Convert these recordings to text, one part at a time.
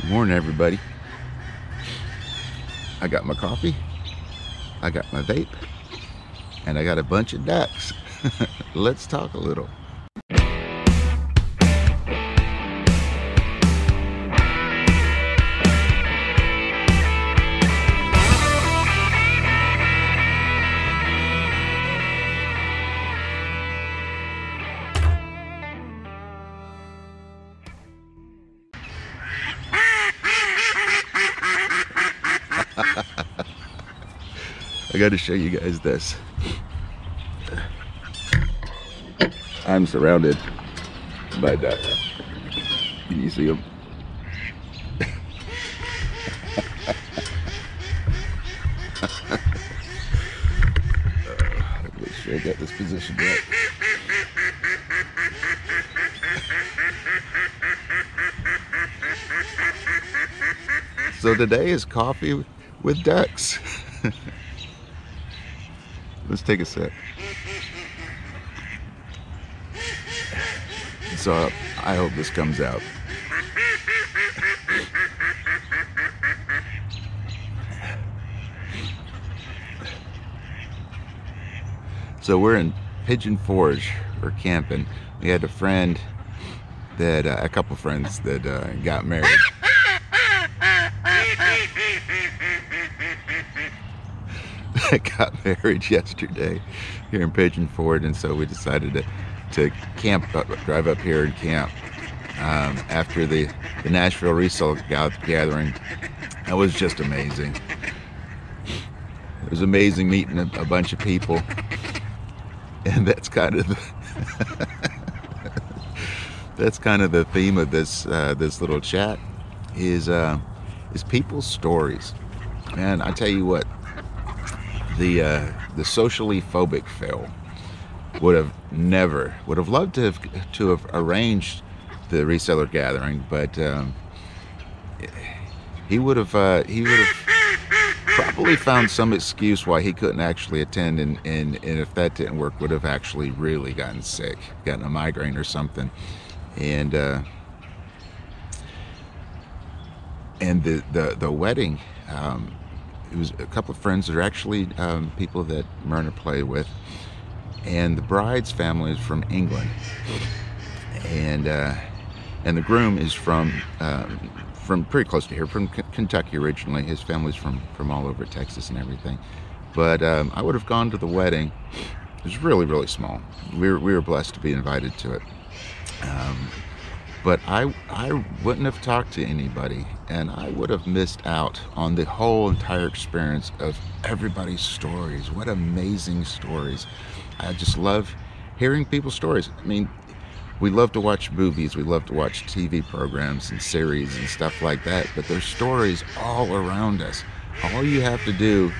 Morning, everybody. I got my coffee, I got my vape, and I got a bunch of ducks. Let's talk a little. I got to show you guys this. I'm surrounded by ducks. Can you see them? Make sure I got this positioned right. So today is coffee with ducks. Let's take a sip. So I hope this comes out. So we're in Pigeon Forge. We're camping. We had a friend that, a couple friends that got married. Got married yesterday here in Pigeon Forge, and so we decided to camp, drive up here and camp after the Nashville Resale Gathering. That was just amazing. It was amazing meeting a bunch of people, and that's kind of the theme of this this little chat is people's stories. Man, I tell you what. The socially phobic Phil would have loved to have arranged the reseller gathering, but he would have probably found some excuse why he couldn't actually attend, and if that didn't work, would have actually really gotten sick, gotten a migraine or something, and the wedding. It was a couple of friends that are actually people that Myrna played with, and the bride's family is from England, and the groom is from pretty close to here, from Kentucky originally. His family's from all over Texas and everything. But I would have gone to the wedding. It was really, really small. We were blessed to be invited to it. But I wouldn't have talked to anybody, and I would have missed out on the whole entire experience of everybody's stories. What amazing stories. I just love hearing people's stories. I mean, we love to watch movies, we love to watch TV programs and series and stuff like that, but there's stories all around us. All you have to do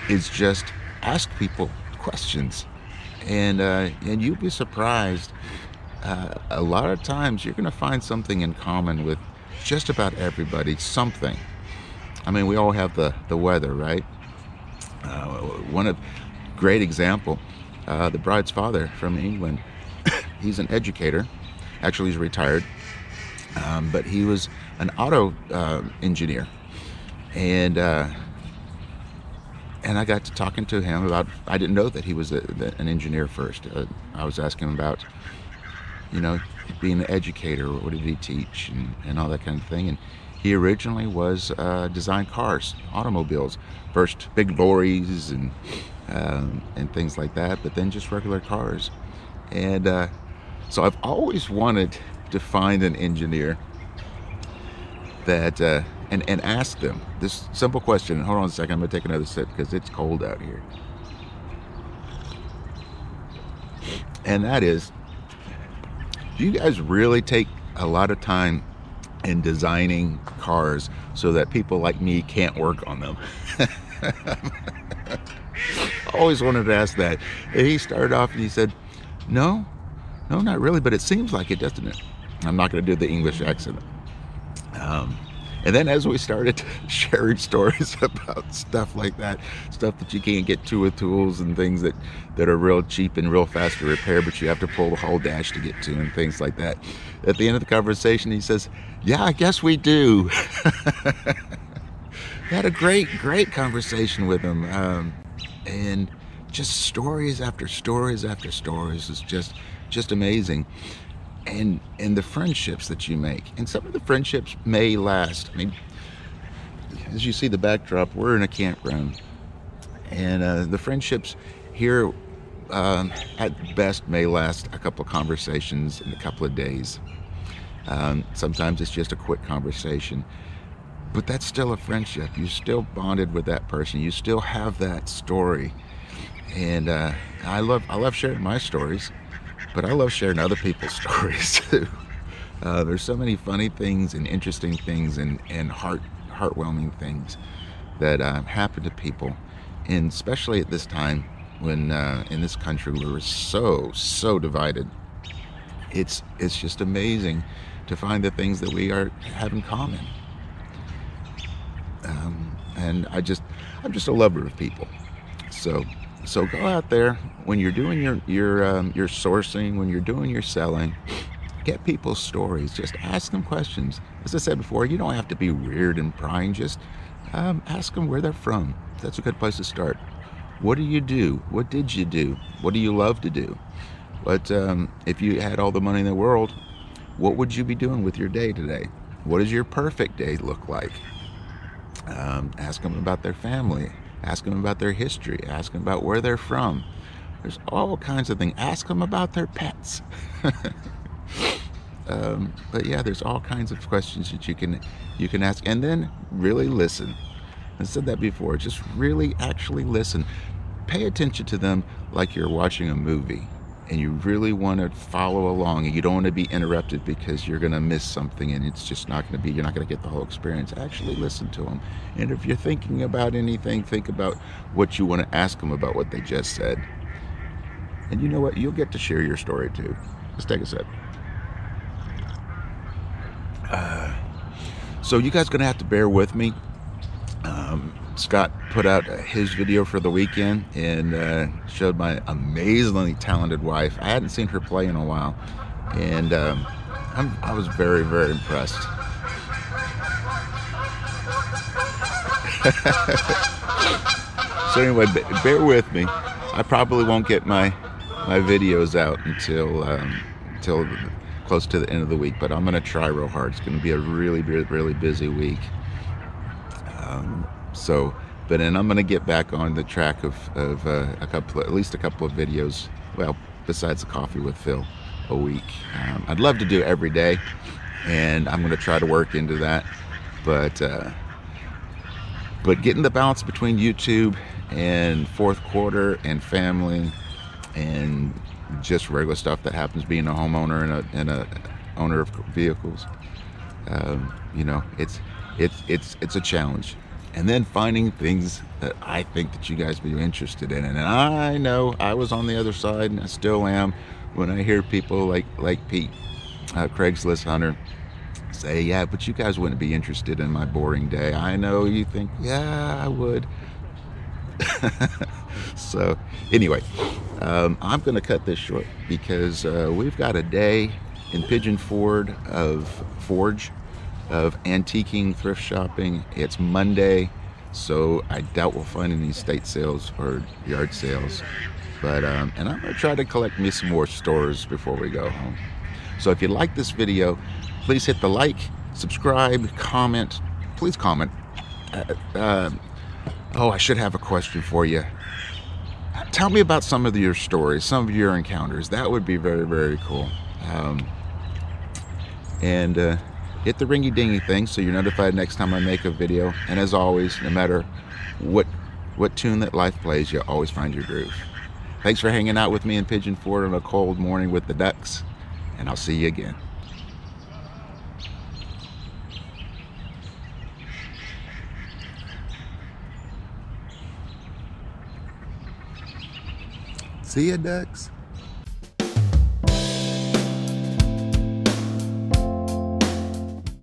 is just ask people questions, and you'll be surprised. A lot of times you're going to find something in common with just about everybody, something. I mean, we all have the weather, right? Great example, the bride's father from England. He's an educator. Actually, he's retired, but he was an auto engineer, and I got to talking to him about. I didn't know that he was an engineer first. I was asking him about, being an educator, what did he teach, and all that kind of thing. And he originally was designed cars, automobiles, first big lorries and things like that, but then just regular cars. And so I've always wanted to find an engineer that and ask them this simple question. Hold on a second, I'm gonna take another sip because it's cold out here. And that is, do you guys really take a lot of time in designing cars so that people like me can't work on them? I always wanted to ask that. And he started off and he said, no, not really, but it seems like it, doesn't it? I'm not going to do the English accent. And then as we started sharing stories about stuff like that, stuff that you can't get to with tools and things that are real cheap and real fast to repair, but you have to pull the whole dash to get to and things like that. At the end of the conversation, he says, yeah, I guess we do. Had a great conversation with him, and just stories after stories after stories is just amazing. And the friendships that you make, and some of the friendships may last. I mean, as you see the backdrop, we're in a campground, and the friendships here at best may last a couple of conversations in a couple of days. Sometimes it's just a quick conversation, but that's still a friendship. You still bonded with that person. You still have that story, and I love sharing my stories, but I love sharing other people's stories too. There's so many funny things and interesting things and heartwarming things that happen to people, and especially at this time when in this country we're so divided. It's just amazing to find the things that we have in common. And I'm just a lover of people. So go out there when you're doing your sourcing, when you're doing your selling, get people's stories. Just ask them questions. As I said before, you don't have to be weird and prying. Just ask them where they're from. That's a good place to start. What do you do? What did you do? What do you love to do? What if you had all the money in the world, what would you be doing with your day today? What does your perfect day look like? Ask them about their family. Ask them about their history. Ask them about where they're from. There's all kinds of things. Ask them about their pets. But yeah, there's all kinds of questions that you can ask, and then really listen. I said that before. Just really actually listen. Pay attention to them like you're watching a movie, and you really want to follow along, and you don't want to be interrupted because you're going to miss something, and it's just not going to be, you're not going to get the whole experience. Actually listen to them. And if you're thinking about anything, think about what you want to ask them about what they just said. And you know what? You'll get to share your story too. Let's take a sip. So you guys are going to have to bear with me. Scott put out his video for the weekend and showed my amazingly talented wife. I hadn't seen her play in a while, and I was very impressed. So anyway, bear with me. I probably won't get my videos out until close to the end of the week, but I'm going to try real hard. It's going to be a really busy week. But then I'm going to get back on the track of at least a couple of videos. Well, besides the Coffee with Phil a week. I'd love to do it every day, and I'm going to try to work into that. But getting the balance between YouTube and fourth quarter and family and just regular stuff that happens being a homeowner and a owner of vehicles, you know, it's a challenge. And then finding things that I think that you guys be interested in. And I know I was on the other side, and I still am, when I hear people like Pete, Craigslist Hunter, say, yeah, but you guys wouldn't be interested in my boring day. I know you think, yeah, I would. So anyway, I'm going to cut this short because we've got a day in Pigeon Forge of antiquing, thrift shopping. It's Monday, so I doubt we'll find any estate sales or yard sales. But and I'm going to try to collect me some more stores before we go home. So if you like this video, please hit the like, subscribe, comment. Please comment. Oh, I should have a question for you. Tell me about some of your stories, some of your encounters. That would be very cool. And hit the ringy dingy thing so you're notified next time I make a video. And as always, no matter what tune that life plays, you'll always find your groove. Thanks for hanging out with me in Pigeon Forge on a cold morning with the ducks, and I'll see you again. See ya, ducks.